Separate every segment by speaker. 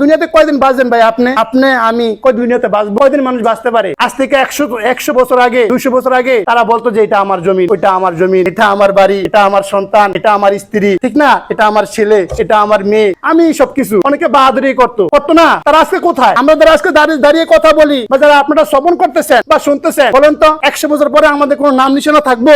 Speaker 1: দুনিয়াতে কয়দিন বাঁচবেন ভাই? আপনি আমি কয় দুনিয়াতে বাঁচবো? কয়দিন মানুষ বাঁচতে পারে? আজ থেকে 100 বছর আগে, 200 বছর আগে তারা বলতো যে এটা আমার জমি, ওইটা আমার জমি, এটা আমার বাড়ি, এটা আমার সন্তান, এটা আমার স্ত্রী, ঠিক না? এটা আমার ছেলে, এটা আমার মেয়ে, আমি সবকিছু। অনেকে বাহাদুরি করতো না? তারা আজকে কোথায়? আমরা যারা আজকে দাঁড়িয়ে কথা বলি বা যারা আপনারা শ্রবণ করতেছেন বা শুনতেছেন, বলেন তো 100 বছর পরে আমাদের কোনো নাম নিশানা থাকবো?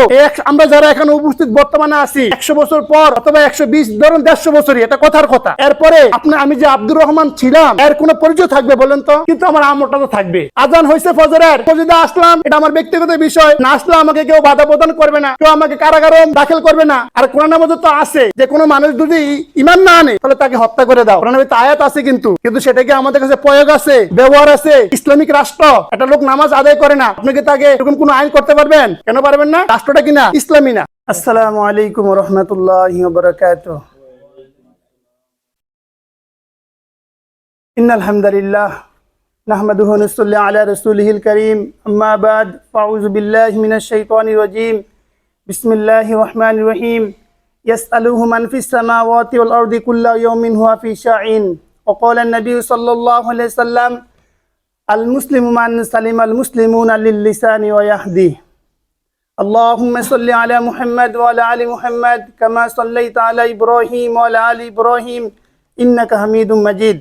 Speaker 1: আমরা যারা এখানে উপস্থিত বর্তমানে আছি, 100 বছর পর অথবা 120, ধরুন 150 বছরই, এটা কথার কথা। এরপরে আমি যে আব্দুর রহমান ছিলাম এর কোনো পরিচয় থাকবে বলেন তো? কিন্তু আমার আমলটা তো থাকবে। আজান হয়েছে ফজরের, মসজিদে আসলাম, এটা আমার ব্যক্তিগত বিষয়। না আসলে আমাকে কেউ বাধা প্রদান করবে না, কেউ আমাকে কারাগারে দাখিল করবে না। আর কোরআনের মধ্যে তো আছে যে কোনো মানুষ যদি ঈমান না আনে তাহলে তাকে হত্যা করে দাও। কোরআনের মধ্যে আয়াত আছে, কিন্তু সেটা কি আমাদের কাছে প্রয়োগ আছে, ব্যবহার আছে? ইসলামিক রাষ্ট্র, একটা লোক নামাজ আদায় করে না, আপনি কি তাকে এরকম কোনো আইন করতে পারবেন? কেন পারবেন না? রাষ্ট্রটা কিনা ইসলামী না। আসসালামু আলাইকুম ওয়া রাহমাতুল্লাহি ওয়া বারাকাতুহু। ইন্নাল হামদালিল্লাহ নাহমাদুহু ওয়া নুসাল্লি আলা রাসূলিহিল কারীম, আম্মা বাদ, ফাউযু বিল্লাহি মিনাশ শাইতানির রাজীম। বিসমিল্লাহির রহমানির রহিম। ইয়াসআলুহু মান ফিস সামাওয়াতি ওয়াল আরদি কুল্লু ইয়াওমিন হুয়া ফি শাইন। ওয়া ক্বালা আন-নাবিয়্যু সাল্লাল্লাহু আলাইহি ওয়াসাল্লাম, আল মুসলিমু মান সালিমাল মুসলিমুনা লিল লিসানি ওয়া ইয়াহদিহি। اللهم صل على محمد وعلى آل محمد كما صليت على إبراهيم وعلى آل إبراهيم إنك حميد مجيد.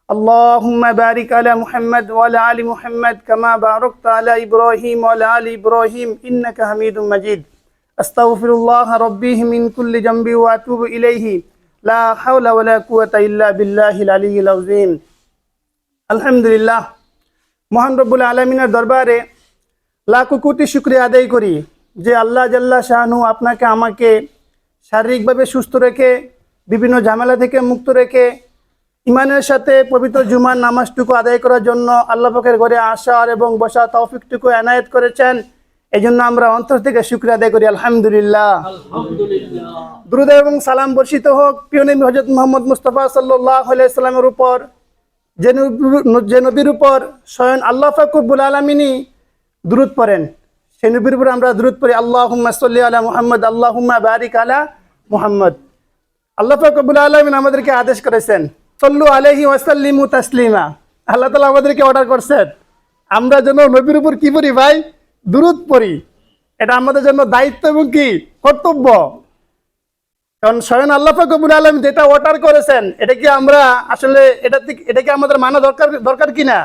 Speaker 1: اللهم بارك على محمد وعلى آل محمد كما باركت على إبراهيم وعلى آل إبراهيم إنك حميد مجيد. أستغفر الله ربي من كل ذنب وأتوب إليه. لا حول ولا قوة إلا بالله العلي العظيم. الحمد لله. মহান রব্বুল আলামিনের দরবারে লাখো কোটি শুকরিয়া আদায় করি যে আল্লাহ জাল্লা শাআনহু আপনাকে আমাকে শারীরিকভাবে সুস্থ রেখে, বিভিন্ন ঝামেলা থেকে মুক্ত রেখে, ইমানের সাথে পবিত্র জুমার নামাজটুকু আদায় করার জন্য আল্লাহ পাকের ঘরে আসার এবং বসার তৌফিকটুকু এনায়েত করেছেন। এই জন্য আমরা অন্তর থেকে শুকরিয়া আদায় করি, আলহামদুলিল্লাহ। দুরূদ এবং সালাম বর্ষিত হোক প্রিয় নবী হযরত মুহাম্মদ মুস্তাফা সাল্লাল্লাহু আলাইহি সাল্লামের উপর, যে নবীর উপর স্বয়ং আল্লাহ পাক রব্বুল আলামিনই দুরূদ পড়েন। সেই নবীর উপর আমরা দুরূদ পড়ি, আল্লাহুম্মা সাল্লি আলা মুহাম্মদ, আল্লাহুম্মা বারিক আলা মুহাম্মদ। আল্লাহ পাক রব্বুল আলামিন আমাদেরকে আদেশ করেছেন, সাল্লু আলাইহি ওয়া সাল্লিমু তাসলিমা। আল্লাহ তাআলা আমাদেরকে অর্ডার করছেন আমরা যেন নবীর উপর কি পড়ি ভাই? দুরূদ পড়ি। এটা আমাদের জন্য দায়িত্ব এবং কি কর্তব্য। কারণ স্বয়ং আল্লাহ পাক রব্বুল আলামিন যেটা অর্ডার করেছেন, এটা কি আমরা আসলে এটা কি আমাদের মানা দরকার কিনা?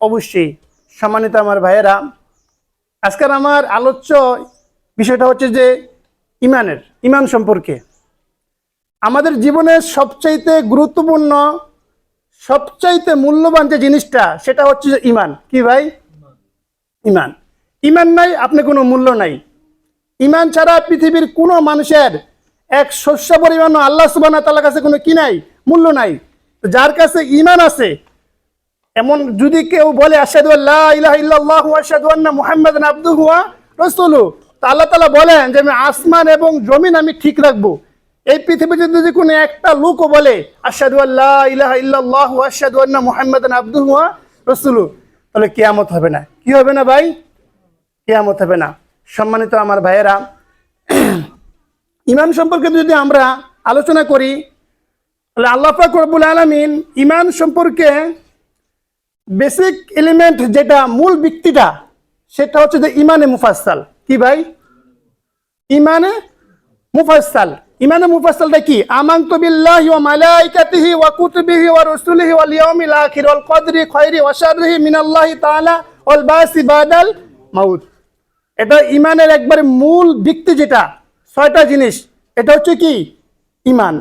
Speaker 1: অবশ্যই। সম্মানিত আমার ভাইয়েরা, আজকের আমার আলোচ্য বিষয়টা হচ্ছে যে ইমান সম্পর্কে। আমাদের জীবনের সবচাইতে গুরুত্বপূর্ণ, সবচাইতে মূল্যবান যে জিনিসটা, সেটা হচ্ছে যে ইমান। কি ভাই? ইমান নাই, আপনি কোনো মূল্য নাই। ইমান ছাড়া পৃথিবীর কোনো মানুষের এক শস্য পরিমাণ আল্লাহ সুবহানাহু ওয়া তাআলার কাছে কোনো কি নাই, মূল্য নাই। যার কাছে ইমান আছে, এমন যদি কেউ বলে আশহাদু আল্লা ইলাহা ইল্লাল্লাহু ওয়া আশহাদু আন্না মুহাম্মাদান আবদুহু ওয়া রাসূলুহু, তা আল্লাহ তাআলা বলেন যে আমি আসমান এবং জমিন আমি ঠিক রাখবো। এই পৃথিবীতে যদি কোনো একটা লোকও বলে আশহাদু আল্লা ইলাহা ইল্লাল্লাহু ওয়া আশহাদু আন্না মুহাম্মাদান আবদুহু ওয়া রাসূলুহু, তাহলে কিয়ামত হবে না। কি হবে না ভাই? কিয়ামত হবে না। সম্মানিত আমার ভাইয়েরা, ইমান সম্পর্কে যদি আমরা আলোচনা করি, তাহলে আল্লাহ পাক রব্বুল আলামিন ইমান সম্পর্কে বেসিক এলিমেন্ট, যেটা মূল ভিত্তিটা, সেটা হচ্ছে যে ইমানে মুফাসসাল। কি ভাই? ইমানে মুফাসসালটা কি? আমানতু বিল্লাহি ওয়া মালাইকাতিহি ওয়া কুতুবিহি ওয়া রাসূলিহি ওয়াল ইয়াউমিল আখির ওয়াল কদরি খায়রি ওয়া শাররিহি মিনাল্লাহি তাআলা ওয়াল বাসি বাদাল মাউত। এটা ইমানের একবারে মূল ভিত্তি, যেটা 6টা জিনিস, এটা হচ্ছে কি? ইমান।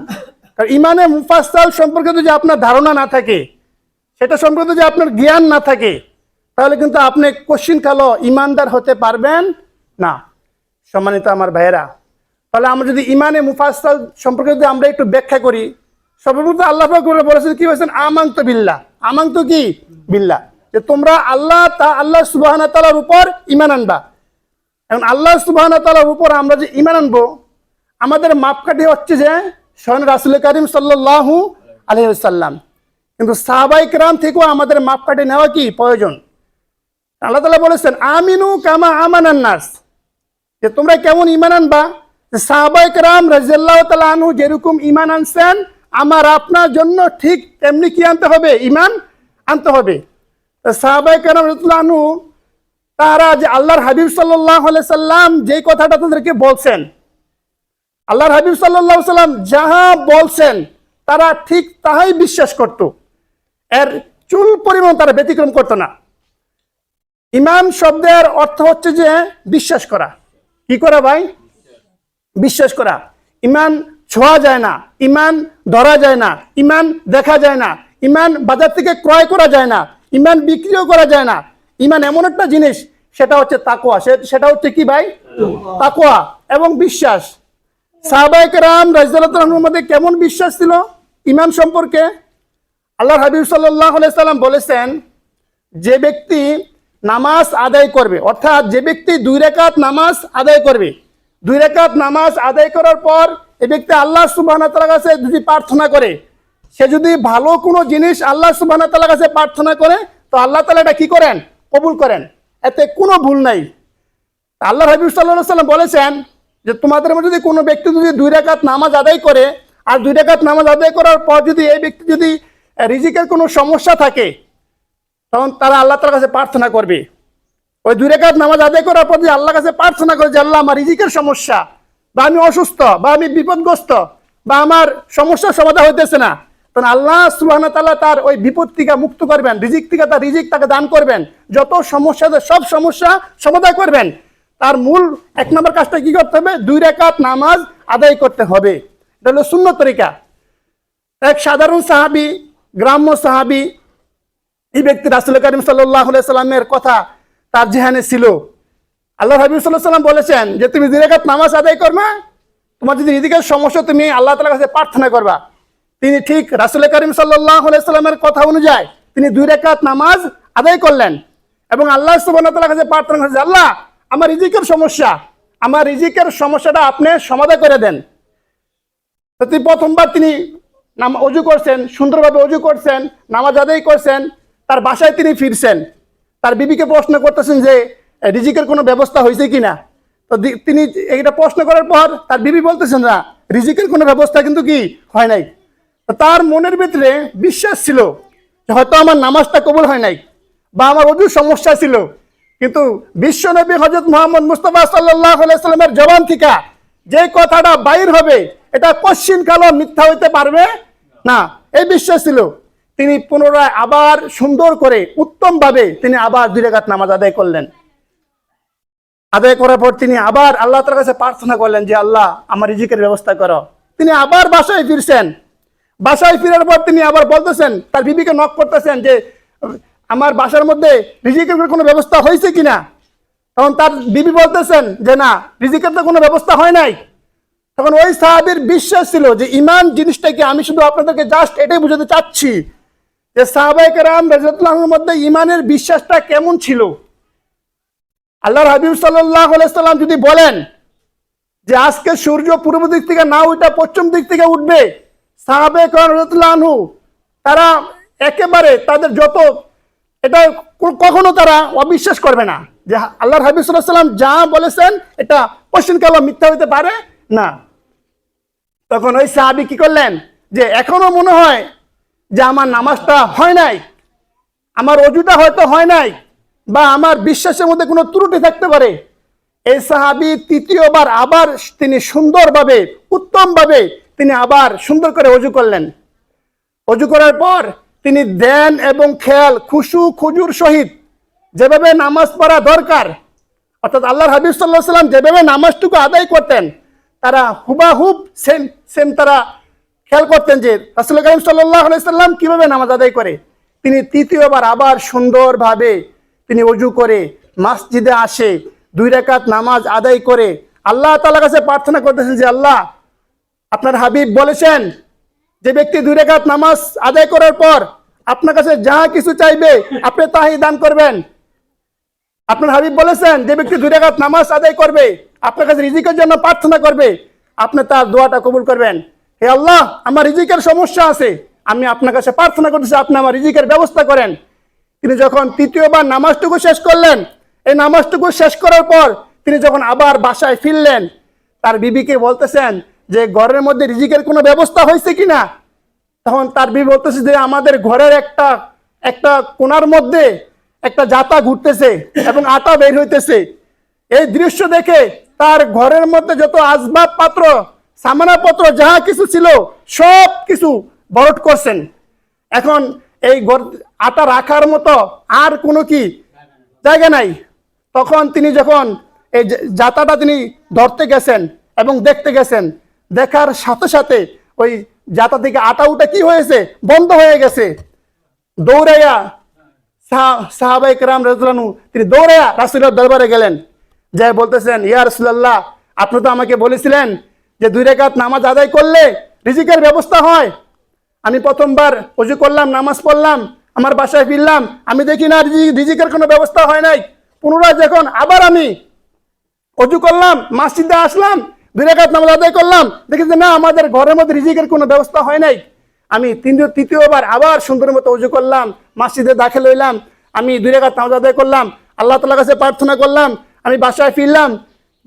Speaker 1: আর ইমানে মুফাসসাল সম্পর্কে যদি আপনার ধারণা না থাকে, সেটা সম্পর্কে যদি আপনার জ্ঞান না থাকে, তাহলে কিন্তু আপনি কোশ্চিন কালো ইমানদার হতে পারবেন না। সম্মানিত আমার ভাইয়েরা, তাহলে আমরা যদি ইমানে মুফাসসাল সম্পর্কে যদি আমরা একটু ব্যাখ্যা করি, সর্বপ্রথম আল্লাহ পাক বলেছেন কি বলেছেন? আমানতু বিল্লাহ। আমানতু কি? বিল্লাহ, যে তোমরা আল্লাহ সুবহানাহু ওয়া তাআলার উপর ঈমান আনবা। এখন আল্লাহ সুবহানাহু ওয়া তাআলার উপর আমরা যে ঈমান আনবো, আমাদের মাপকাঠি হচ্ছে যে স্বয়ং রাসূল কারীম সাল্লাল্লাহু আলাইহি ওয়াসাল্লাম। কিন্তু সাহাবায়ে কেরাম থেকেও আমাদের মাপকাঠি নেওয়া কি প্রয়োজন। আল্লাহ তাআলা বলেছেন আমিনু কামা আমানান নাস, যে তোমরা কেমন ঈমান আনবা? সাহাবায়ে কেরাম রাদিয়াল্লাহু তাআলা আনহু যেরকম ঈমান আনছেন, আমার আপনার জন্য ঠিক তেমনি কি আনতে হবে? ঈমান আনতে হবে। সাহাবায়ে কেরাম রাদিয়াল্লাহু আনহু তারা যে আল্লাহর হাবিব সাল্লাল্লাহু আলাইহি সাল্লাম যেই কথাটা তাদেরকে বলছেন, আল্লাহর হাবিব সাল্লাল্লাহু আলাইহি সাল্লাম যাহা বলছেন তারা ঠিক তাহাই বিশ্বাস করত, এর চুল পরিমাণ তারা ব্যতিক্রম করত না। ঈমান শব্দের অর্থ হচ্ছে যে বিশ্বাস করা। কি করা ভাই? বিশ্বাস করা। ঈমান ছোঁয়া যায় না, ঈমান ধরা যায় না, ঈমান দেখা যায় না, ঈমান বাজার থেকে ক্রয় করা যায় না, ঈমান বিক্রিও করা যায় না। ঈমান এমন একটা জিনিস, সেটা হচ্ছে তাকওয়া। সেটা হচ্ছে কি ভাই? তাকওয়া এবং বিশ্বাস। সাহাবায়ে কেরাম রাদিয়াল্লাহু আনহুর মধ্যে কেমন বিশ্বাস ছিল ঈমান সম্পর্কে? আল্লাহর হাবিব সাল্লাল্লাহু আলাইহি সাল্লাম বলেছেন, যে ব্যক্তি নামাজ আদায় করবে, অর্থাৎ যে ব্যক্তি 2 রাকাত নামাজ আদায় করবে, 2 রাকাত নামাজ আদায় করার পর এই ব্যক্তি আল্লাহ সুবহানাহু ওয়া তাআলার কাছে যদি প্রার্থনা করে, সে যদি ভালো কোনো জিনিস আল্লাহ সুবহানাহু ওয়া তাআলার কাছে প্রার্থনা করে, তো আল্লাহ তাআলা এটা কি করেন? কবুল করেন। এতে কোনো ভুল নাই। আল্লাহর হাবিব সাল্লাল্লাহু আলাইহি সাল্লাম বলেছেন যে তোমাদের মধ্যে যদি কোনো ব্যক্তি যদি 2 রাকাত নামাজ আদায় করে, আর 2 রাকাত নামাজ আদায় করার পর যদি এই ব্যক্তি যদি রিজিকের কোনো সমস্যা থাকে, তখন তারা আল্লাহ তাআলার কাছে প্রার্থনা করবে। ওই 2 রাকাত নামাজ আদায় করার পর যদি আল্লাহর কাছে প্রার্থনা করে যে আল্লাহ আমার রিজিকের সমস্যা, বা আমি অসুস্থ, বা আমি বিপদগ্রস্ত, বা আমার সমস্যার সমাধান হইতেছে না, তখন আল্লাহ সুবহানাহু ওয়া তাআলা তার ওই বিপদ থেকে মুক্ত করবেন, রিজিক থেকে তার রিজিক তাকে দান করবেন, যত সমস্যা আছে সব সমস্যা সমাধান করবেন। তার মূল 1 নম্বর কাজটা কি করতে হবে? 2 রাকাত নামাজ আদায় করতে হবে। এটা হলো সুন্নত তরিকা। এক সাধারণ সাহাবী, গ্রাম্য সাহাবী, এই ব্যক্তি রাসূল করিম সাল্লাল্লাহু আলাইহি সাল্লামের কথা তার জিহানে ছিল। আল্লাহর হাবিব সাল্লাল্লাহু আলাইহি সাল্লাম বলেছেন যে তুমি 2 রাকাত নামাজ আদায় করবে, তোমার যদি রিজিকের সমস্যা তুমি আল্লাহ তাআলার কাছে প্রার্থনা করবা। তিনি ঠিক রাসূল করিম সাল্লাল্লাহু আলাইহি সাল্লামের কথা অনুযায়ী তিনি 2 রাকাত নামাজ আদায় করলেন এবং আল্লাহ সুবহানাহু ওয়া তাআলার কাছে প্রার্থনা করেছেন, আল্লাহ আমার রিজিকের সমস্যা, আমার রিজিকের সমস্যাটা আপনি সমাধান করে দেন। তো তিনি প্রথমবার তিনি অজু করছেন, সুন্দরভাবে অজু করছেন, নামাজ আদায় করছেন, তার বাসায় তিনি ফিরছেন। তার বিবিকে প্রশ্ন করতেছেন যে রিজিকের কোনো ব্যবস্থা হয়েছে কিনা। তো তিনি এটা প্রশ্ন করার পর তার বিবি বলতেছেন না, রিজিকের কোনো ব্যবস্থা কিন্তু কি হয় নাই। তো তার মনের ভিতরে বিশ্বাস ছিল যে হয়তো আমার নামাজটা কবুল হয় নাই, বা আমার অজুর সমস্যা ছিল, কিন্তু বিশ্বনবী হযরত মুহাম্মদ মুস্তাফা সাল্লাল্লাহু আলাইহি সাল্লামের জবান থেকে যে কথাটা বাইর হবে এটা কোশ্চিন কালো মিথ্যা হইতে পারবে না, এই বিশ্বাস ছিল। তিনি পুনরায় আবার সুন্দর করে উত্তমভাবে তিনি আবার 2 রাকাত নামাজ আদায় করলেন। আদায় করার পর তিনি আবার আল্লাহ তাআলার কাছে প্রার্থনা করলেন যে আল্লাহ আমার রিজিকের ব্যবস্থা করো। তিনি আবার বাসায় ফিরছেন। বাসায় ফেরার পর তিনি আবার বলতেছেন, তার বিবিকে নক করতেছেন যে আমার বাসার মধ্যে রিজিকের কোনো ব্যবস্থা হয়েছে কিনা। তখন তার বিবি বলতেছেন যে না, রিজিকের তো কোনো ব্যবস্থা হয় নাই। তখন ওই সাহাবীর বিশ্বাস ছিল যে ঈমান জিনিসটা কি, আমি শুধু আপনাদেরকে জাস্ট এটাই বুঝাতে চাচ্ছি যে সাহাবায়ে কেরাম রাদিয়াল্লাহু আনহুর মধ্যে ঈমানের বিশ্বাসটা কেমন ছিল। আল্লাহর হাবিব সাল্লাল্লাহু আলাইহি সাল্লাম যদি বলেন যে আজকে সূর্য পূর্ব দিক থেকে না উঠে পশ্চিম দিক থেকে উঠবে, সাহাবায়ে কেরাম রাদিয়াল্লাহু আনহু তারা একেবারে তাদের যত এটা কখনো তারা অবিশ্বাস করবে না যে আল্লাহর হাবিব সাল্লাল্লাহু আলাইহি সাল্লাম যা বলেছেন এটা কোশ্চেন কালো মিথ্যা হইতে পারে না। তখন ওই সাহাবী কি করলেন যে এখনো মনে হয় যে আমার নামাজটা হয় নাই, আমার অজুটা হয়তো হয় নাই, বা আমার বিশ্বাসের মধ্যে কোনো ত্রুটি থাকতে পারে। এই সাহাবী তৃতীয়বার আবার তিনি সুন্দরভাবে উত্তমভাবে তিনি আবার সুন্দর করে অজু করলেন। অজু করার পর তিনি ধ্যান এবং খেয়াল খুশু খুজুর সহিত যেভাবে নামাজ পড়া দরকার, অর্থাৎ আল্লাহর হাবিব সাল্লাল্লাহু আলাইহি সাল্লাম যেভাবে নামাজটুকু আদায় করতেন তারা হুবাহুব সেম তারা খেয়াল করতেন যে রাসূল কারীম সাল্লাল্লাহু আলাইহি সাল্লাম কিভাবে নামাজ আদায় করে। তিনি তৃতীয়বার আবার সুন্দরভাবে তিনি অজু করে মসজিদে আসে 2 রাকাত নামাজ আদায় করে আল্লাহ তাআলার কাছে প্রার্থনা করতেছেন যে আল্লাহ আপনার হাবিব বলেছেন যে ব্যক্তি 2 রাকাত নামাজ আদায় করার পর আপনার কাছে যা কিছু চাইবে আপনি তাই দান করবেন। আপনার হাবিব বলেছেন যে ব্যক্তি 2 রাকাত নামাজ আদায় করবে আপনার কাছে রিজিকের জন্য প্রার্থনা করবে, আপনি তার দোয়াটা কবুল করবেন। হে আল্লাহ আমার রিজিকের সমস্যা আছে, আমি আপনার কাছে প্রার্থনা করতেছি আপনি আমার রিজিকের ব্যবস্থা করেন। তিনি যখন তৃতীয়বার নামাজটুকু শেষ করলেন, এই নামাজটুকু শেষ করার পর তিনি যখন আবার বাসায় ফিরলেন, তার বিবিকে বলতেছেন যে ঘরের মধ্যে রিজিকের কোনো ব্যবস্থা হয়েছে কিনা। তখন তার বিবি বলতেছে যে আমাদের ঘরের একটা একটা কোণার মধ্যে একটা জাতা ঘুরতেছে এবং আটা বের হইতেছে। এই দৃশ্য দেখে তার ঘরের মধ্যে যত আসবাবপত্র সামানাপত্র যাহা কিছু ছিল সব কিছু বরট করছেন। এখন এই আটা রাখার মতো আর কোনো কি জায়গা নাই। তখন তিনি যখন এই জাতাটা তিনি ধরতে গেছেন এবং দেখতে গেছেন, দেখার সাথে সাথে ওই জাতা থেকে আটা উঠে কি হয়েছে, বন্ধ হয়ে গেছে। দৌড়াইয়া সাহাবায়ে কেরাম রাদিয়াল্লাহু আনহু তিনি দৌড়াইয়া রাসূলের দরবারে গেলেন, যাই বলতেছেন, ইয়া রাসূলুল্লাহ, আপনি তো আমাকে বলেছিলেন যে 2 রাকাত নামাজ আদায় করলে রিজিকের ব্যবস্থা হয়। আমি প্রথমবার ওযু করলাম, নামাজ পড়লাম, আমার বাসায় ফিরলাম, আমি দেখি না রিজিকের কোনো ব্যবস্থা হয় নাই। পুনরায় যখন আবার আমি ওযু করলাম, মসজিদে আসলাম, 2 রাকাত নামাজ আদায় করলাম, দেখি যে না, আমাদের ঘরের মধ্যে রিজিকের কোনো ব্যবস্থা হয় নাই। আমি তৃতীয়বার আবার সুন্দর মতো ওযু করলাম, মসজিদে দাখিল হইলাম, আমি 2 রাকাত নামাজ আদায় করলাম, আল্লাহ তাআলার কাছে প্রার্থনা করলাম, আমি বাসায় ফিরলাম,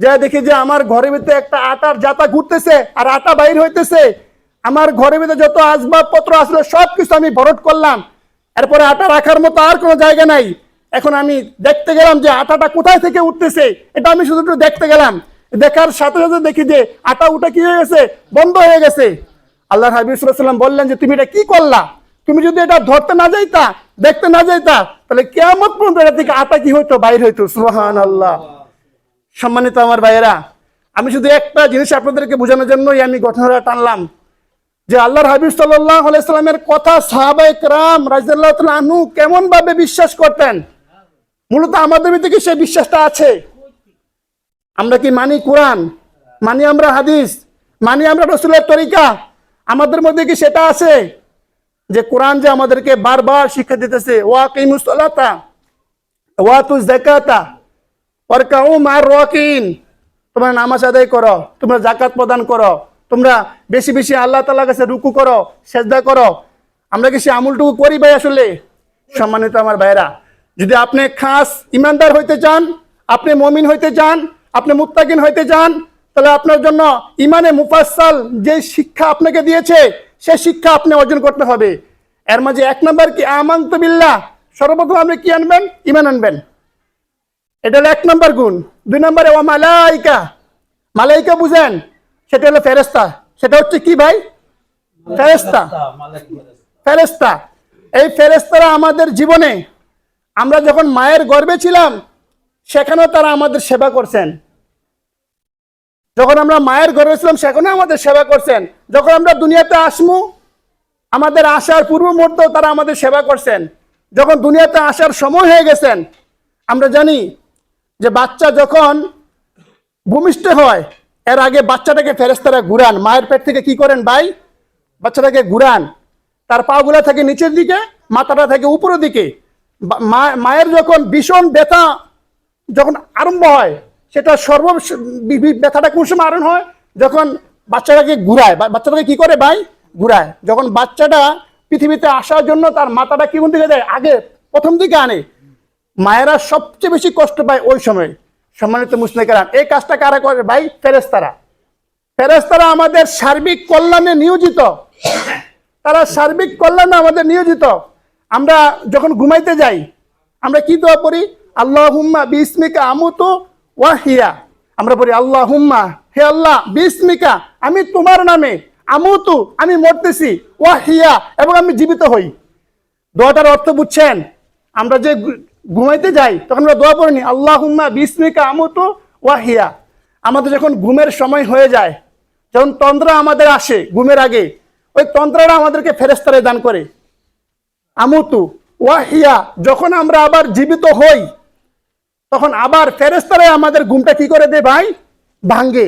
Speaker 1: যা দেখি যে আমার ঘরের ভিতরে একটা আটার জাতা ঘুরতেছে আর আটা বাইর হইতেছে। আমার ঘরের ভিতরে যত আসবাবপত্র আসলে সব কিছু আমি ভরট করলাম, এরপরে আটা রাখার মতো আর কোনো জায়গা নাই। এখন আমি দেখতে গেলাম যে আটাটা কোথায় থেকে উঠতেছে, এটা আমি শুধু একটু দেখতে গেলাম। দেখার সাথে সাথে দেখি যে আটা উঠে কি হয়ে গেছে, বন্ধ হয়ে গেছে। আল্লাহর হাবিব সাল্লাল্লাহু আলাইহি ওয়াসাল্লাম বললেন যে তুমি এটা কি করলা? তুমি যদি এটা ধরতে না যাইতা, দেখতে না যাইতা, তাহলে কিয়ামত পর্যন্ত এটা থেকে আটা কি হইতো, বাইর হইতো। সুবহানাল্লাহ। সম্মানিত আমার ভাইয়েরা, আমি শুধু একটা জিনিস আপনাদেরকে বোঝানোর জন্যই আমি ঘটনাটা টানলাম যে আল্লাহর হাবিব সাল্লাল্লাহু আলাইহি সাল্লামের কথা সাহাবায়ে কেরাম রাদিয়াল্লাহু তাআলা আনহু কেমন ভাবে বিশ্বাস করতেন। মূলত আমাদের ভিতরে কি সেই বিশ্বাসটা আছে? আমরা কি মানি কোরআন, মানি আমরা হাদিস, মানি আমরা রাসূলের তরিকা? আমাদের মধ্যে কি সেটা আছে যে কোরআন যে আমাদেরকে বারবার শিক্ষা দিতেছে, ওয়াকিমুস সালাতা ওয়াতুজ যাকাতা ওয়ারকাউ মা'আর রাকিন, তোমরা নামাজ আদায় করো, তোমরা যাকাত প্রদান করো, তোমরা বেশি বেশি আল্লাহ তাআলার কাছে রুকু করো, সেজদা করো। আমরা কি সেই আমলটুকু করি ভাই? আসলে সম্মানিত আমার ভাইরা, যদি আপনি খাস ইমানদার হইতে চান, আপনি মুমিন হইতে চান, আপনি মুত্তাকিন হইতে চান, তাহলে আপনার জন্য ইমানে মুফাসসাল যে শিক্ষা আপনাকে দিয়েছে সেই শিক্ষা আপনি অর্জন করতে হবে। এর মাঝে 1 নাম্বার কি, আমানতু বিল্লাহ, সর্বপ্রথম আপনি কি আনবেন? ঈমান আনবেন। এটা হলো 1 নাম্বার গুণ। 2 নম্বরে ওয়া মালাইকা, মালাইকা বুঝেন, সেটা হলো ফেরেশতা। সেটা হচ্ছে কি ভাই? ফেরেশতা। ফেরেশতা, এই ফেরেশতারা আমাদের জীবনে, আমরা যখন মায়ের গর্ভে ছিলাম সেখানেও তারা আমাদের সেবা করছেন। যখন আমরা মায়ের গর্ভে ছিলাম সেখানেও আমাদের সেবা করছেন। যখন আমরা দুনিয়াতে আসমু, আমাদের আসার পূর্ব মুহূর্তেও তারা আমাদের সেবা করছেন। যখন দুনিয়াতে আসার সময় হয়ে গেছেন, আমরা জানি যে বাচ্চা যখন ভূমিষ্ঠ হয় এর আগে বাচ্চাটাকে ফেরেশতারা ঘুরান, মায়ের পেট থেকে কি করেন ভাই? বাচ্চাটাকে ঘুরান। তার পাগুলা থাকে নিচের দিকে, মাথাটা থাকে উপরের দিকে। মায়ের যখন ভীষণ ব্যথা যখন আরম্ভ হয়, সেটা ব্যথাটা কোন সময় আরম্ভ হয়? যখন বাচ্চাটাকে ঘুরায়। বাচ্চাটাকে কি করে ভাই? ঘুরায়। যখন বাচ্চাটা পৃথিবীতে আসার জন্য তার মাথাটা কি কোন দিকে দেয়? আগে প্রথম দিকে আনে। মায়েরা সবচেয়ে বেশি কষ্ট পায় ওই সময়। সম্মানিত মুসলিম কেরাম, এই কাজটা কারা করে ভাই? ফেরেশতারা। ফেরেশতারা আমাদের সার্বিক কল্যাণে নিয়োজিত। তারা সার্বিক কল্যাণে আমাদের নিয়োজিত। আমরা যখন ঘুমাইতে যাই, আমরা কি দোয়া পড়ি? আল্লাহুম্মা বিসমিকা আমুতু ওয়া হিয়া। আমরা বলি আল্লাহুম্মা, হে আল্লাহ, বিসমিকা, আমি তোমার নামে, আমুতু, আমি মরতেছি, ওয়া হিয়া, এবং আমি জীবিত হই। দোয়াটার অর্থ বুঝছেন? আমরা যে ঘুমাইতে যাই তখন আমরা দোয়া পড়িনি আল্লাহুম্মা বিসমিকা আমুতু ওয়া হিয়া। আমাদের যখন ঘুমের সময় হয়ে যায়, যখন তন্দ্রা আমাদের আসে ঘুমের আগে, ওই তন্দ্রাটা আমাদেরকে ফেরেশতারা দান করে। আমুতু ওয়া হিয়া, যখন আমরা আবার জীবিত হই তখন আবার ফেরেশতারা আমাদের ঘুমটা কি করে দেয় ভাই? ভাঙ্গে।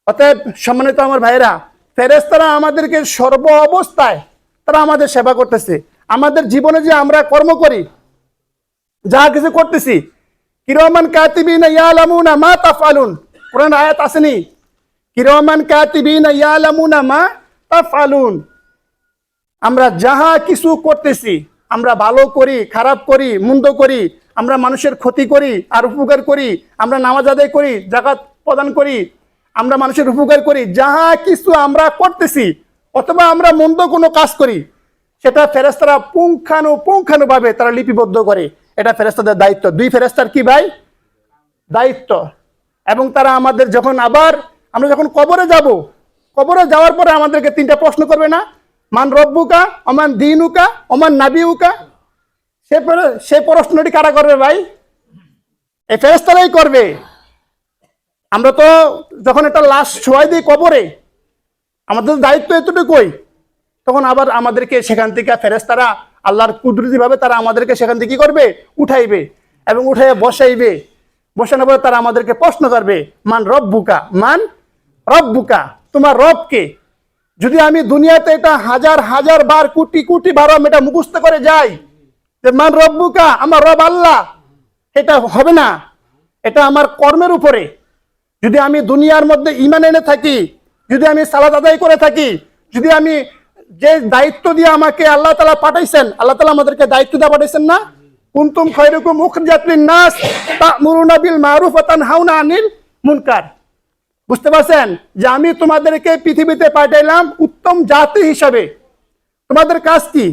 Speaker 1: অতএব সম্মানিত আমার ভাইরা, ফেরেশতারা আমাদেরকে সর্ব অবস্থায় তারা আমাদের সেবা করতেছে। আমাদের জীবনে যে আমরা কর্ম করি, যা কিছু করতেছি, কিরামান কাতিবিনা ইয়ালামুনা মা তাফআলুন, কোরআন আয়াত আসেনি? কিরামান কাতিবিনা ইয়ালামুনা মা তাফআলুন। আমরা যাহা কিছু করতেছি, আমরা ভালো করি, খারাপ করি, মন্দ করি, আমরা মানুষের ক্ষতি করি আর উপকার করি, আমরা নামাজ আদায় করি, যাকাত প্রদান করি, আমরা মানুষের উপকার করি, যাহা কিছু আমরা করতেছি অথবা আমরা মন্দ কোনো কাজ করি, সেটা ফেরেশতারা পুঙ্খানুপুঙ্খানুভাবে তারা লিপিবদ্ধ করে। এটা ফেরেশতাদের দায়িত্ব। দুই ফেরেশতার কি ভাই? দায়িত্ব। এবং তারা আমাদের আমরা যখন কবরে যাব, কবরে যাওয়ার পরে আমাদেরকে তিনটা প্রশ্ন করবে না? মান রব্বুকা, অমান দিনুকা, অমান নাবিউকা। সে প্রশ্নটি কারা করবে ভাই? এই ফেরেশতারাই করবে। আমরা তো যখন একটা লাশ শোয়াই দিই কবরে, আমাদের দায়িত্ব এতটুকুই। তখন আবার আমাদেরকে সেখান থেকে ফেরেশতারা আল্লাহর কুদরতি ভাবে তারা আমাদেরকে সেখান থেকে কি করবে? উঠাইবে এবং উঠাইয়া বসাইবে। বসানোর পরে তারা আমাদেরকে প্রশ্ন করবে, মান রব্বুকা, মান রব্বুকা, তোমার রব কে? যদি আমি দুনিয়াতে এটা হাজার হাজার বার কোটি কোটি বার আমি এটা মুখস্থ করে যাই যে মান রব্বুকা, আমার রব আল্লাহ, এটা হবে না। এটা আমার কর্মের উপরে। যদি আমি দুনিয়ার মধ্যে ঈমান এনে থাকি, যদি আমি সালাত আদায় করে থাকি, যদি আমি যে দায়িত্ব দিয়ে আমাকে আল্লাহ তাআলা পাঠাইছেন, আল্লাহ তাআলা আমাদেরকে দায়িত্ব দিয়ে পাঠাইছেন না? কুনতুম খায়রুকুম উখরিজাত লিন-নাস তা'মুরুনা বিল মা'রুফ ওয়া তানহাউনা আনিল মুনকার। বুঝতে পারছেন যে আমি তোমাদেরকে পৃথিবীতে পাঠাইলাম উত্তম জাতি হিসাবে। তোমাদের কাজ কি?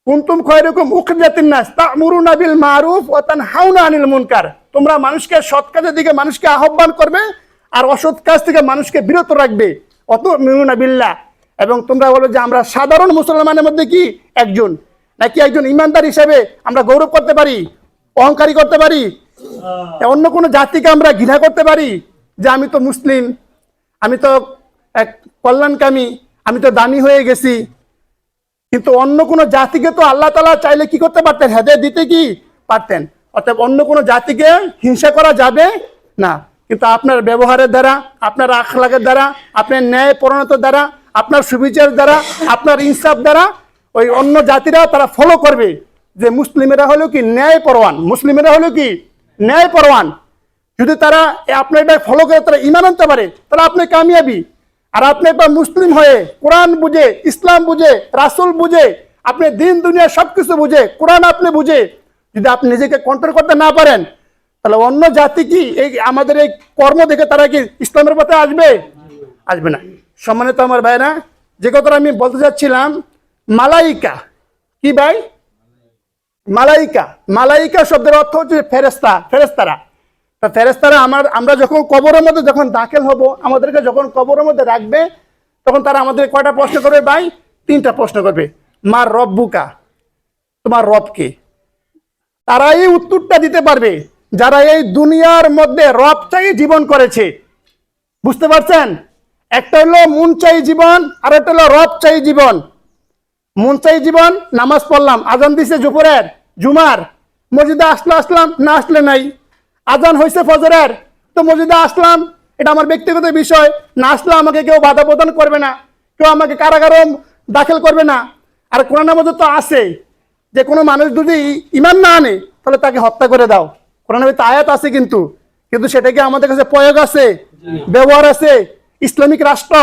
Speaker 1: কুনতুম খায়রুকুম উখরিজাত লিন-নাস তা'মুরুনা বিল মা'রুফ ওয়া তানহাউনা আনিল মুনকার। তোমরা মানুষকে সৎ কাজের দিকে মানুষকে আহ্বান করবে আর অসৎ কাজ থেকে মানুষকে বিরত রাখবে। অতুমিনুনা বিল্লাহ। এবং তোমরা বলো যে আমরা সাধারণ মুসলমানের মধ্যে কি একজন, নাকি একজন ইমানদার হিসেবে আমরা গৌরব করতে পারি, অহংকারী করতে পারি? অন্য কোনো জাতিকে আমরা ঘৃণা করতে পারি যে আমি তো মুসলিম, আমি তো এক কল্যাণকামী, আমি তো দামি হয়ে গেছি? কিন্তু অন্য কোনো জাতিকে তো আল্লাহ তাআলা চাইলে কি করতে পারতেন? হেদায়েত দিতে কি পারতেন। অর্থাৎ অন্য কোনো জাতিকে হিংসা করা যাবে না। কিন্তু আপনার ব্যবহারের দ্বারা, আপনার আখলাকের দ্বারা, আপনার ন্যায় পরায়ণতার দ্বারা, আপনার সুবিচার দ্বারা, আপনার ইনসাফ দ্বারা ওই অন্য জাতিরা তারা ফলো করবে যে মুসলিমেরা হলো কি ন্যায় পরওয়ান, মুসলিমেরা হলো কি ন্যায় পরওয়ান। যদি তারা আপনার এটা ফলো করে তারা ঈমান আনতে পারে, তাহলে আপনি কামিয়াবি। আর আপনি একবার মুসলিম হয়ে কোরআন বুঝে, ইসলাম বুঝে, রাসূল বুঝে, আপনি দিন দুনিয়া সবকিছু বুঝে, কোরআন আপনি বুঝে যদি আপনি নিজেকে কন্ট্রোল করতে না পারেন, তাহলে অন্য জাতি কি এই আমাদের এই কর্ম দেখে তারা কি ইসলামের পথে আসবে? আসবে না। সম্মানিত আমার ভাইরা, যে কথাটা আমি বলতে চাচ্ছিলাম, মালাইকা কি ভাই? মালাইকা, মালাইকা শব্দের অর্থ হচ্ছে ফেরেশতা, ফেরেশতারা। তো ফেরেশতারা আমরা যখন কবরের মধ্যে যখন দাখিল হব, আমাদেরকে যখন কবরের মধ্যে রাখবে, তখন তারা আমাদের কয়টা প্রশ্ন করবে ভাই? তিনটা প্রশ্ন করবে। মা রব্বুকা, তোমার রব কে? তারা এই উত্তরটা দিতে পারবে যারা এই দুনিয়ার মধ্যে রব চাই জীবন করেছে। বুঝতে পারছেন? একটা হলো মন চাই জীবন, আর একটা হলো রব চাই জীবন। মন চাই জীবন, নামাজ পড়লাম, আজান দিছে জোহরের, জুমার, মসজিদে আসলাম, না আসলে নাই। আজান হয়েছে ফজরের, তো মসজিদে আসলাম, এটা আমার ব্যক্তিগত বিষয়, না আসলে আমাকে কেউ বাধা প্রদান করবে না, কেউ আমাকে কারাগারে দাখিল করবে না। আর কোরআনের মধ্যে তো আছে যে কোনো মানুষ যদি ঈমান না আনে তাহলে তাকে হত্যা করে দাও। কোরআনের মধ্যে আয়াত আছে, কিন্তু সেটা কি আমাদের কাছে প্রয়োগ আছে, ব্যবহার আছে? ইসলামিক রাষ্ট্র,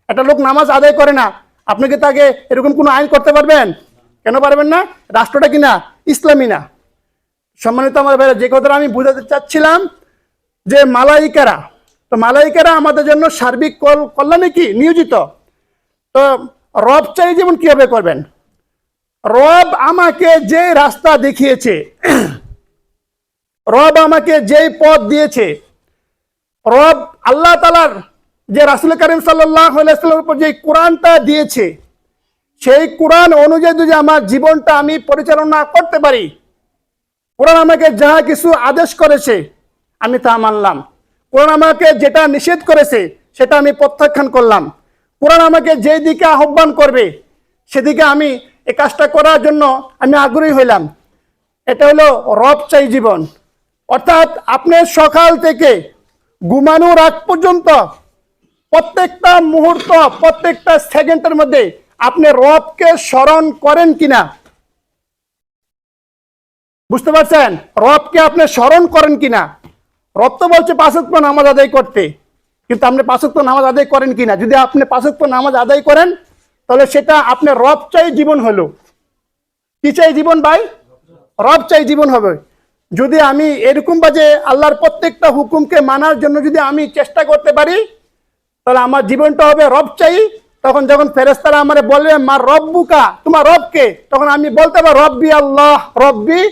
Speaker 1: একটা লোক নামাজ আদায় করে না, আপনি কি তাকে এরকম কোনো আইন করতে পারবেন? কেন পারবেন না? রাষ্ট্রটা কিনা ইসলামী না। সম্মানিত আমার ভাইরা, যে কথাটা আমি বুঝাতে চাচ্ছিলাম যে মালাইকারা, তো মালাইকারা আমাদের জন্য সার্বিক কল্যাণে কি নিয়োজিত। তো রব চাই যেমন কিভাবে করবেন? রব আমাকে যে রাস্তা দেখিয়েছে, রব আমাকে যেই পথ দিয়েছে, রব আল্লাহ তাআলার যে রাসূল কারীম সাল্লাল্লাহু আলাইহি ওয়াসাল্লামের উপর যে কোরআনটা দিয়েছে, সেই কোরআন অনুযায়ী যদি আমার জীবনটা আমি পরিচালনা করতে পারি, কোরআন আমাকে যাহা কিছু আদেশ করেছে আমি তা মানলাম, কোরআন আমাকে যেটা নিষেধ করেছে সেটা আমি প্রত্যাখ্যান করলাম, কোরআন আমাকে যেই দিকে আহ্বান করবে সেদিকে আমি এই কাজটা করার জন্য আমি আগ্রহী হইলাম। এটা হলো রব চাই জীবন। অর্থাৎ আপনি সকাল থেকে ঘুমানোর আগ পর্যন্ত প্রত্যেকটা মুহূর্ত, প্রত্যেকটা সেকেন্ডের মধ্যে আপনি রবকে স্মরণ করেন কিনা? বুঝতে পারছেন? রবকে আপনি স্মরণ করেন কিনা? রব তো বলছে 5 ওয়াক্ত নামাজ আদায় করতে, কিন্তু আপনি 5 ওয়াক্ত নামাজ আদায় করেন কিনা? যদি আপনি 5 ওয়াক্ত নামাজ আদায় করেন তাহলে সেটা আপনার রব চাই জীবন হলো। কি চাই জীবন ভাই? রব চাই জীবন হবে। যদি আমি এরকম বাজে আল্লাহর প্রত্যেকটা হুকুমকে মানার জন্য যদি আমি চেষ্টা করতে পারি, তাহলে আমার জীবনটা হবে রব চাই তখন যখন ফেরেশতারা আমারে বলবে মা রব্বুকা, তোমার রবকে, তখন আমি বলতে পারবো রব্বি আল্লাহ, রব্বি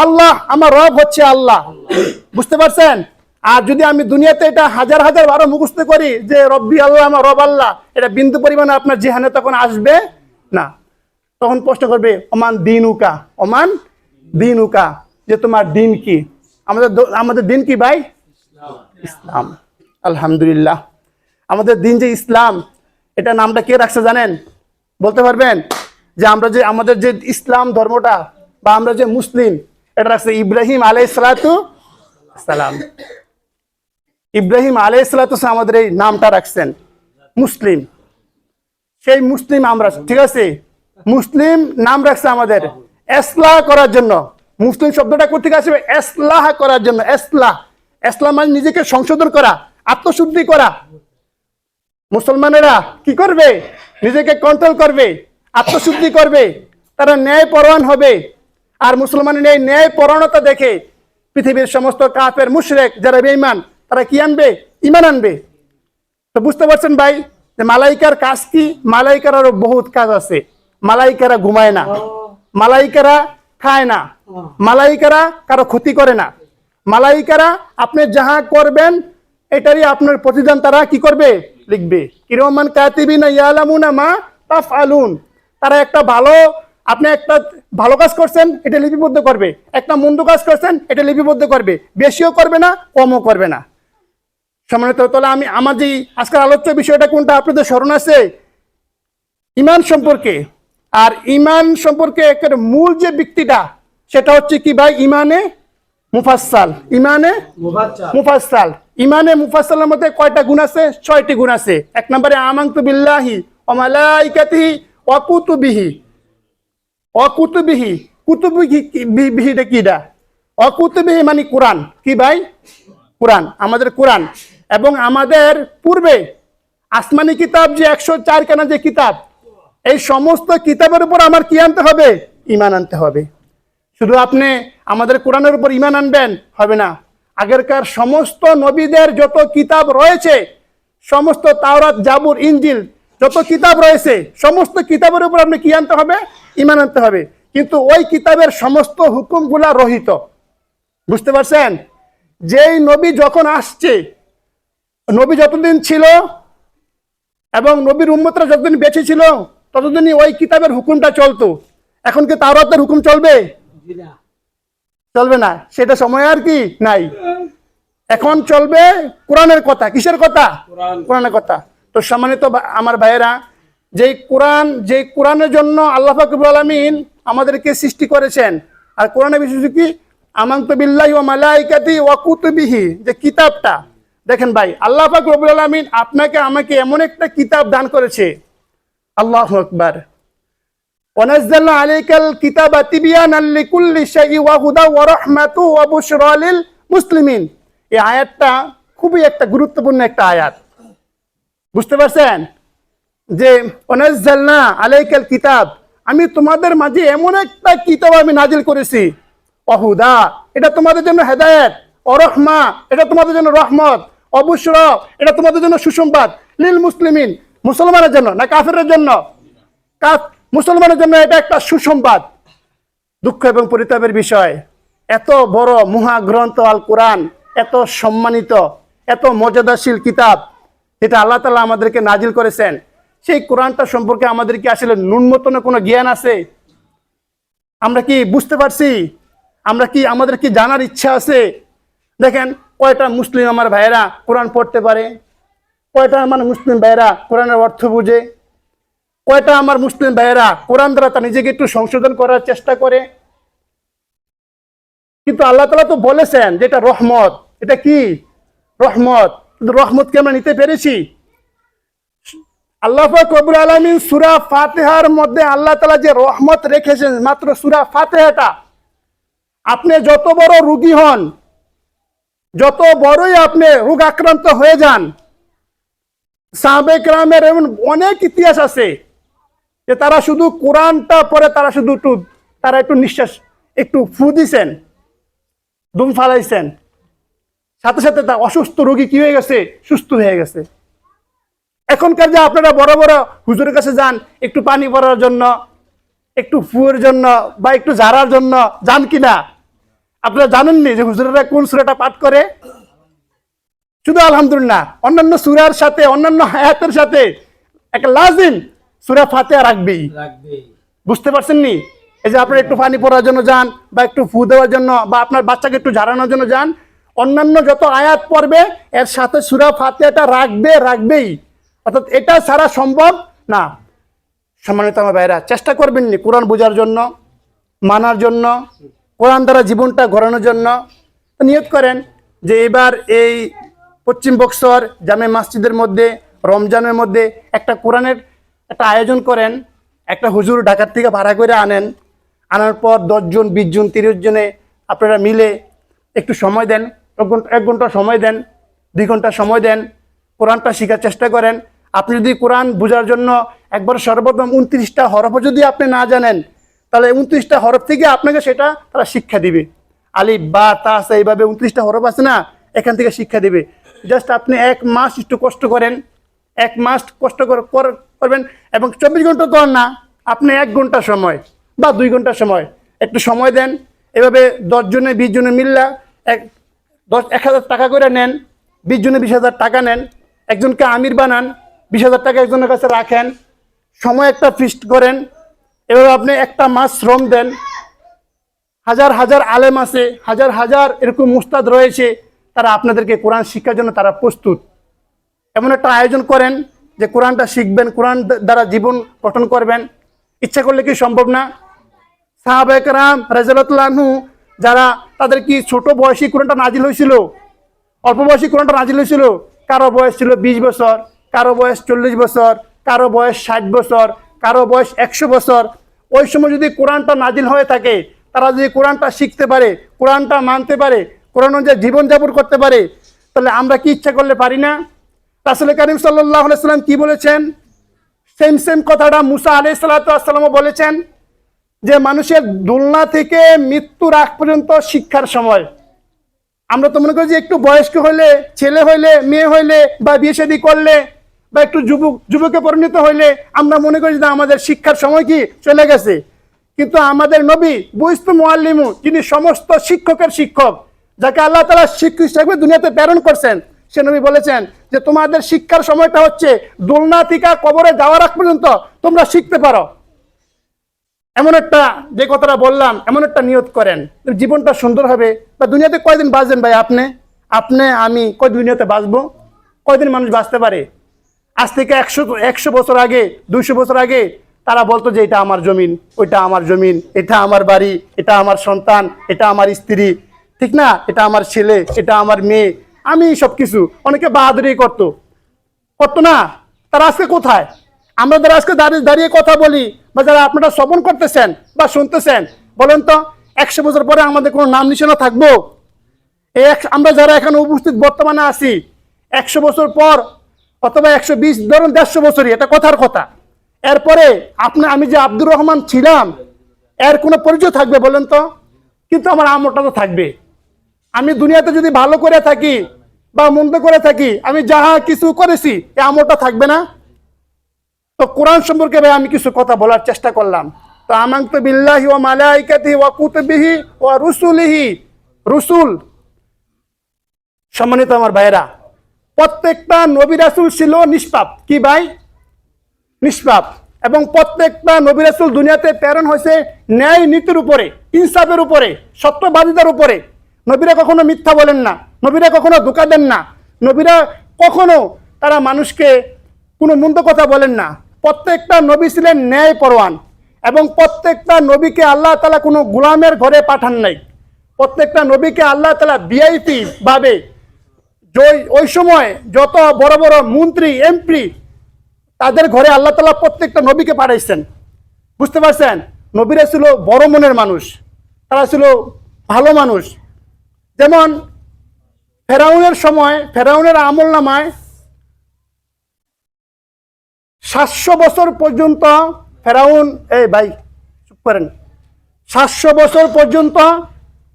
Speaker 1: আল্লাহ, আমার রব হচ্ছে আল্লাহ। বুঝতে পারছেন? আর যদি আমি দুনিয়াতে এটা হাজার হাজার বারো মুখস্থ করি যে রব্বি আল্লাহ, আমার রব আল্লাহ, এটা বিন্দু পরিমাণে আপনার জিহানে তখন আসবে না। তখন প্রশ্ন করবে ওমান দিনুকা, ওমান দিনুকা, যে তোমার দিন কি? আমাদের দিন কি ভাই? ইসলাম। আলহামদুলিল্লাহ, আমাদের দিন যে ইসলাম, এটা নামটা কে রাখছে জানেন? বলতে পারবেন? যে আমরা যে আমাদের যে ইসলাম ধর্মটা বা আমরা যে মুসলিম, এটা রাখছে ইব্রাহিম আলাইহিস সালাম। ইব্রাহিম আলাইহিস সালাম আমাদের এই নামটা রাখছেন মুসলিম। সেই মুসলিম আমরা, ঠিক আছে? মুসলিম নাম রাখছে আমাদের ইসলাহ করার জন্য। মুসলিম শব্দটা কোথা থেকে আসবে? ইসলাহ করার জন্য। ইসলাহ, ইসলাম মানে নিজেকে সংশোধন করা, আত্মশুদ্ধি করা। মুসলমানেরা কি করবে? নিজেকে কন্ট্রোল করবে, আত্মশুদ্ধি করবে, তারা ন্যায়পরায়ণ হবে। আর মুসলমানের এই ন্যায়পরায়ণতা দেখে পৃথিবীর সমস্ত কাফের মুশরিক যারা বেঈমান, তারা কি আনবে? ঈমান আনবে। তো বুঝতে পারছেন ভাই যে মালাইকার কাজ কি? মালাইকার আরো বহুত কাজ আছে। মালাইকারা ঘুমায় না, মালাইকারা খায় না, মালাইকারা কারো ক্ষতি করে না। মালাইকারা আপনি যাহা করবেন এটারই আপনার প্রতিদান তারা কি করবে? লিখবে। কিরামান কাতিবিনা ইয়ালামুনা মা তাফআলুন। তারা একটা ভালো, আপনি একটা ভালো কাজ করছেন এটা লিপিবদ্ধ করবে, একটা মন্দ কাজ করছেন এটা লিপিবদ্ধ করবে, বেশিও করবে না, কমও করবে না। সম্মানিত, তাহলে আমি আমার যে আজকের আলোচ্য বিষয়টা কোনটা আপনাদের স্মরণ আছে? ঈমান সম্পর্কে। আর ঈমান সম্পর্কে একের মূল যে ব্যক্তিটা, সেটা হচ্ছে কি ভাই? ঈমানে মুফাসসাল। ঈমানে মুফাসসাল। ঈমানে মুফাসসালের মধ্যে কয়টা গুণ আছে? 6টি গুণ আছে। এক নম্বরে আমানতু বিল্লাহি ওয়া মালাইকাতিহি ওয়া কুতুবিহি। ওয়া কুতুবিহি, কুতুবিহিটা কিডা? ওয়া কুতুবিহি মানে কোরআন। কি ভাই? কোরআন, আমাদের কোরআন। এবং আমাদের পূর্বে আসমানি কিতাব যে 104 খানা যে কিতাব, এই সমস্ত কিতাবের উপর আমার কি আনতে হবে? ঈমান আনতে হবে। শুধু আপনি আমাদের কোরআনের উপর ঈমান আনবেন হবে না। আগেরকার সমস্ত নবীদের যত কিতাব রয়েছে, সমস্ত তাওরাত, জাবুর, ইনজিল যত কিতাব রয়েছে, সমস্ত কিতাবের উপর আপনি কি আনতে হবে? ঈমান আনতে হবে। কিন্তু ওই কিতাবের সমস্ত হুকুমগুলা রহিত। বুঝতে পারছেন? যেই নবী যখন আসছে, নবী যতদিন ছিল এবং নবীর উম্মতরা যতদিন বেঁচে ছিল, ততদিনই ওই কিতাবের হুকুমটা চলতো। এখন কি তাওরাতের হুকুম চলবে? চলবে না, সেটা সময় আর কি নাই। এখন চলবে কোরআনের কথা। কিসের কথা? কোরআনের কথা। তো সম্মানিত আমার ভাইয়েরা, যে কোরআনের জন্য আল্লাহ পাক রব্বুল আলামিন আমাদেরকে সৃষ্টি করেছেন। আর কোরআনের বিশেষ কি? আমানতু বিল্লাহি ওয়া মালাইকাতিহি ওয়া কুতুবিহি, যে কিতাবটা দেখেন ভাই, আল্লাহ পাক রব্বুল আলামিন আপনাকে আমাকে এমন একটা কিতাব দান করেছে। আল্লাহু আকবার। ওয়ানাজ্জালনা আলাইকাল কিতাবা তিবয়ানাল লিকুল্লি শাইইন ওয়া হুদা ওয়া রাহমাতু ওয়া বুশরা লিল মুসলিমিন। এই আয়াতটা খুবই একটা গুরুত্বপূর্ণ একটা আয়াত। বুঝতে পারছেন? যে ওয়ানাজ্জালনা আলাইকাল কিতাব, আমি তোমাদের মাঝে এমন একটা কিতাব আমি নাজিল করেছি। ওয়া হুদা, এটা তোমাদের জন্য হেদায়েত। ওয়া রাহমা, এটা তোমাদের জন্য রহমত। ওয়া বুশরা, এটা তোমাদের জন্য সুসংবাদ। লিল মুসলিমিন, মুসলমানের জন্য না কাফেরের জন্য? মুসলমানের জন্য এটা একটা সুসংবাদ। দুঃখ এবং পরিতাপের বিষয়, এত বড় মহাগ্রন্থ আল কোরআন, এত সম্মানিত, এত মর্যাদাশীল কিতাব, যেটা আল্লাহ তাআলা আমাদেরকে নাজিল করেছেন, সেই কোরআনটা সম্পর্কে আমাদের কি আসলে ন্যূনতম কোনো জ্ঞান আছে? আমরা কি বুঝতে পারছি? আমাদের কি জানার ইচ্ছা আছে? দেখেন, কয়টা মুসলিম আমার ভাইয়েরা কোরআন পড়তে পারে? কয়টা আমার মুসলিম ভাইয়েরা কোরআনের অর্থ বুঝে? কয়টা আমার মুসলিম ভাইয়েরা কোরআন দ্বারা তার নিজেকে একটু সংশোধন করার চেষ্টা করে? কিন্তু আল্লাহ তাআলা তো বলেছেন যে এটা রহমত। এটা কি? রহমত। কিন্তু রহমতকে আমরা নিতে পেরেছি? আল্লাহ পাক রব্বুল আলামিন সূরা ফাতিহার মধ্যে আল্লাহ তাআলা যে রহমত রেখেছেন, মাত্র সূরা ফাতিহাটা, আপনি যত বড় রোগী হন, যত বড়ই আপনি রোগ আক্রান্ত হয়ে যান, সাহাবে কেরামের এমন অনেক ইতিহাস আছে যে তারা শুধু কোরআনটা পড়ে, তারা একটু নিঃশ্বাস, একটু ফু দিছেন, দুম ফালাইছেন, সাথে সাথে তার অসুস্থ রোগী কি হয়ে গেছে? সুস্থ হয়ে গেছে। এখনকার যে আপনারা বড় বড় হুজুরের কাছে যান একটু পানি পড়ার জন্য, একটু ফুয়ের জন্য বা একটু ঝাড়ার জন্য, যান কিনা? আপনারা জানেননি যে হুজুরেরা কোন সূরাটা পাঠ করে? শুধু আলহামদুলিল্লাহ, অন্যান্য সূরার সাথে, অন্যান্য আয়াতের সাথে একটা লাজিম সূরা ফাতিহা রাখবেই। বুঝতে পারছেন নি? এই যে আপনারা একটু পানি পড়ার জন্য যান বা একটু ফু দেওয়ার জন্য বা আপনার বাচ্চাকে একটু ঝাড়ানোর জন্য যান, অন্যান্য যত আয়াত পড়বে এর সাথে সূরা ফাতিহাটা রাখবেই। অর্থাৎ এটা ছাড়া সম্ভব না। সম্মানিত আমার ভাইরা, চেষ্টা করবেন নি কোরআন বোঝার জন্য, মানার জন্য, কোরআন দ্বারা জীবনটা গড়ানোর জন্য। নিয়ত করেন যে এবার এই পশ্চিম বক্সর জামে মসজিদের মধ্যে রমজানের মধ্যে একটা কোরআনের একটা আয়োজন করেন। একটা হুজুর ঢাকার থেকে ভাড়া করে আনার পর 10 জন 20 জন 30 জনে আপনারা মিলে একটু সময় দেন, 1 ঘন্টা সময় দেন, 2 ঘন্টা সময় দেন, কোরআনটা শেখার চেষ্টা করেন। আপনি যদি কোরআন বোঝার জন্য একবার সর্বপ্রথম 29টা হরফ যদি আপনি না জানেন, তাহলে 29টা হরফ থেকে আপনাকে সেটা তারা শিক্ষা দিবে। আলিফ বা তা সা এইভাবে 29টা হরফ আছে না, এখান থেকে শিক্ষা দিবে। জাস্ট আপনি 1 মাস একটু কষ্ট করেন, 1 মাস কষ্ট করবেন এবং 24 ঘন্টা তো না, আপনি 1 ঘন্টা সময় বা 2 ঘন্টা সময় একটু সময় দেন। এভাবে 10 জনে 20 জনে মিললা 1,000 টাকা করে নেন, 20 জনে 20,000 টাকা নেন, একজনকে আমির বানান, 20,000 টাকা একজনের কাছে রাখেন, সময় একটা ফিক্সড করেন। এভাবে আপনি একটা মাস শ্রম দেন। হাজার হাজার আলেম আছে, হাজার হাজার এরকম মুস্তাদ রয়েছে, তারা আপনাদেরকে কোরআন শিক্ষার জন্য তারা প্রস্তুত। এমন একটা আয়োজন করেন যে কোরআনটা শিখবেন, কোরআন দ্বারা জীবন গঠন করবেন। ইচ্ছা করলে কি সম্ভব না? সাহাবায়ে কেরাম রাদিয়াল্লাহু আনহু যারা, তাদের কি ছোট বয়সী কোরআনটা নাজিল হয়েছিল? অল্প বয়সী কোরআনটা নাজিল হয়েছিল। কারো বয়স ছিল 20 বছর, কারো বয়স 40 বছর, কারো বয়স 60 বছর, কারো বয়স 100 বছর। ওই সময় যদি কোরআনটা নাজিল হয়ে থাকে, তারা যদি কোরআনটা শিখতে পারে, কোরআনটা মানতে পারে, কোরআন অনুযায়ী জীবনযাপন করতে পারে, তাহলে আমরা কি ইচ্ছা করলে পারি না? রাসূল কারীম সাল্লাল্লাহু আলাইহি সাল্লাম কি বলেছেন? সেম কথাটা মুসা আলাইহিস সালাতু ওয়াস সালামও বলেছেন যে মানুষের দুলনা থেকে মৃত্যুর আগ পর্যন্ত শিক্ষার সময়। আমরা তো মনে করি যে একটু বয়স্ক হইলে, ছেলে হইলে, মেয়ে হইলে বা বিয়ে শাদী করলে বা একটু যুবকে পরিণত হইলে আমরা মনে করি যে আমাদের শিক্ষার সময় কি চলে গেছে। কিন্তু আমাদের নবী বুইস্তু মুআল্লিমু, যিনি সমস্ত শিক্ষকের শিক্ষক, যাকে আল্লাহ তাআলা শিক্ষক হিসেবে দুনিয়াতে প্রেরণ করছেন, সে নবী বলেছেন যে তোমাদের শিক্ষার সময়টা হচ্ছে দোলনা থেকে কবরে যাওয়ার আগ পর্যন্ত তোমরা শিখতে পারো। এমন একটা, যে কথাটা বললাম, এমন একটা নিয়ত করেন, জীবনটা সুন্দর হবে। বা দুনিয়াতে কয়দিন বাঁচবেন ভাই? আপনি আমি কয় দুনিয়াতে বাঁচবো? কয়দিন মানুষ বাঁচতে পারে? আজ থেকে 100 বছর আগে, 200 বছর আগে তারা বলতো যে এটা আমার জমিন, ওইটা আমার জমিন, এটা আমার বাড়ি, এটা আমার সন্তান, এটা আমার স্ত্রী, ঠিক না, এটা আমার ছেলে, এটা আমার মেয়ে, আমি সবকিছু। অনেকে বাহাদুরি করতো না? তারা আজকে কোথায়? আমরা যারা আজকে দাঁড়িয়ে কথা বলি বা যারা আপনারা শ্রবণ করতেছেন বা শুনতেছেন, বলেন তো 100 বছর পরে আমাদের কোনো নাম নিশানা থাকবো? আমরা যারা এখানে উপস্থিত বর্তমানে আছি, 100 বছর পর অথবা 120, ধরুন 150 বছরই, এটা কথার কথা। এরপরে আমি যে আব্দুর রহমান ছিলাম, এর কোনো পরিচয় থাকবে বলেন তো? কিন্তু আমার আমলটা তো থাকবে। আমি দুনিয়াতে যদি ভালো করে থাকি বা মন্দ করে থাকি, আমি যাহা কিছু করেছি এই আমলটা থাকবে না? তো কোরআন সম্পর্কে ভাই আমি কিছু কথা বলার চেষ্টা করলাম। তো আমানতু বিল্লাহি ওয়া মালাইকাতিহি ওয়া কুতুবিহি ওয়া রুসুলিহি। রসুল, সম্মানিত আমার ভাইয়েরা, প্রত্যেকটা নবী রাসূল ছিল নিষ্পাপ। কি ভাই? নিষ্পাপ। এবং প্রত্যেকটা নবী রাসূল দুনিয়াতে প্রেরণ হয়েছে ন্যায় নীতির উপরে, ইনসাফের উপরে, সত্যবাদিতার উপরে। নবীরা কখনো মিথ্যা বলেন না, নবীরা কখনো ধোঁকা দেন না, নবীরা কখনো তারা মানুষকে কোনো মন্দ কথা বলেন না। প্রত্যেকটা নবী ছিলেন ন্যায় পরওয়ান এবং প্রত্যেকটা নবীকে আল্লাহ তাআলা কোনো গোলামের ঘরে পাঠান নাই। প্রত্যেকটা নবীকে আল্লাহ তাআলা ভিআইপি ভাবে, ওই সময় যত বড় বড় মন্ত্রী এমপি, তাদের ঘরে আল্লাহ তাআলা প্রত্যেকটা নবীকে পাঠাইছেন। বুঝতে পারছেন? নবীরা ছিল বড় মনের মানুষ, তারা ছিল ভালো মানুষ। যেমন ফেরাউনের সময়, ফেরাউনের আমল নামায় 700 বছর পর্যন্ত ফেরাউন, এই ভাই চুপ করেন, 700 বছর পর্যন্ত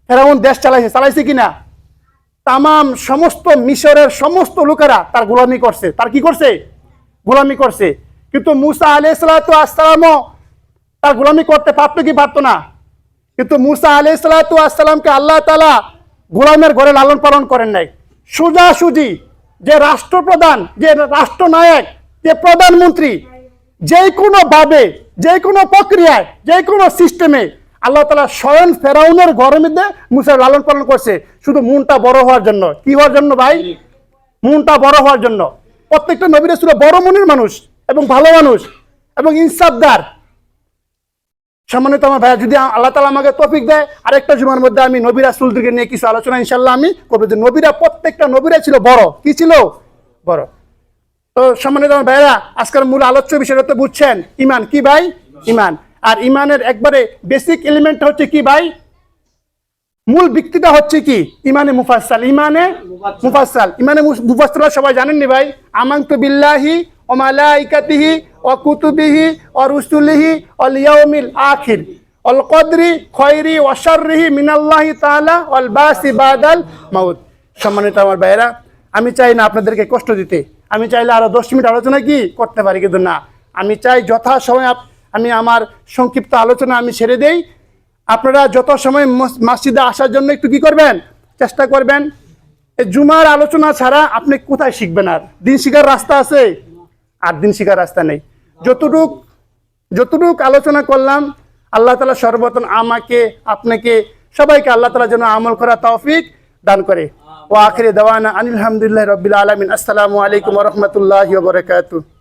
Speaker 1: ফেরাউন দেশ চালাইছে কিনা? তামাম সমস্ত মিশরের সমস্ত লোকেরা তার গোলামি করছে। তার কি করছে? গোলামি করছে, কিন্তু মুসা আলাইহিস সালাতু আসসালামও তার গোলামি করতে পারতো কি পারতো না? কিন্তু মুসা আলাইহিস সালাতু আসসালামকে আল্লাহ তাআলা গোলামের ঘরে লালন পালন করেন নাই। সোজাসুজি যে রাষ্ট্রপ্রধান, যে রাষ্ট্রনায়ক, যে প্রধানমন্ত্রী, যে কোনো ভাবে, যে কোনো প্রক্রিয়ায়, যে কোনো সিস্টেমে আল্লাহ তাআলা স্বয়ং ফেরাউনের ঘরের মধ্যে মুসার লালন পালন করছে, শুধু মনটা বড় হওয়ার জন্য। কি হওয়ার জন্য ভাই? মনটা বড় হওয়ার জন্য। প্রত্যেকটা নবী রাসূল বড় মনের মানুষ এবং ভালো মানুষ এবং ইনসাফদার। সম্মানিত আমার ভাইয়া, যদি আল্লাহ তাআলা আমাকে তৌফিক দেয়, আরেকটা জুমার মধ্যে আমি নবী রাসূলদেরকে নিয়ে কিছু আলোচনা ইনশাআল্লাহ আমি করব। যে নবীরা, প্রত্যেকটা নবীরা ছিল বড়। কি ছিল? বড়। তো সম্মানিত আমার ভাইয়া, আজকের মূল আলোচ্য বিষয়টা তো বুঝছেন, ঈমান। কি ভাই? ঈমান। আর ঈমানের একবারে বেসিক এলিমেন্ট হচ্ছে কি ভাই? মূল ভিত্তিটা হচ্ছে কি? ইমানে মুফাসসাল। ইমানে মুফাসসাল। ইমানে মুফাসসাল সবাই জানেননি ভাই? আমানতু বিল্লাহি ওয়া মালাইকাতিহি ওয়া কুতুবিহি ওয়া রুসুলিহি ওয়াল ইয়াউমিল আখির ওয়াল কদরি খায়রি ওয়া শাররিহি মিনাল্লাহি তাআলা ওয়াল বাসি বাদাল মাউত। সম্মানিত আমার ভাইয়েরা, আমি চাই না আপনাদেরকে কষ্ট দিতে। আমি চাইলে আরো 10 মিনিট আলোচনা কি করতে পারি, কিন্তু না, আমি চাই যথাসময়ে আমি আমার সংক্ষিপ্ত আলোচনা আমি ছেড়ে দেই। আপনারা যত সময় মসজিদে আসার জন্য একটু কি করবেন, চেষ্টা করবেন। এই জুমার আলোচনা ছাড়া আপনি কোথায় শিখবেন? আর দিন শিখার রাস্তা আছে? আর দিন শিখার রাস্তা নেই। যতটুক আলোচনা করলাম, আল্লাহ তাআলা সর্বপ্রথম আমাকে, আপনাকে, সবাইকে আল্লাহ তাআলা যেন আমল করা তৌফিক দান করে। ওয়া আখিরি দাওয়ানা আনিল হামদুলিল্লাহি রাব্বিল আলামিন। আসসালামু আলাইকুম ওয়া রাহমাতুল্লাহি ওয়া বারাকাতুহু।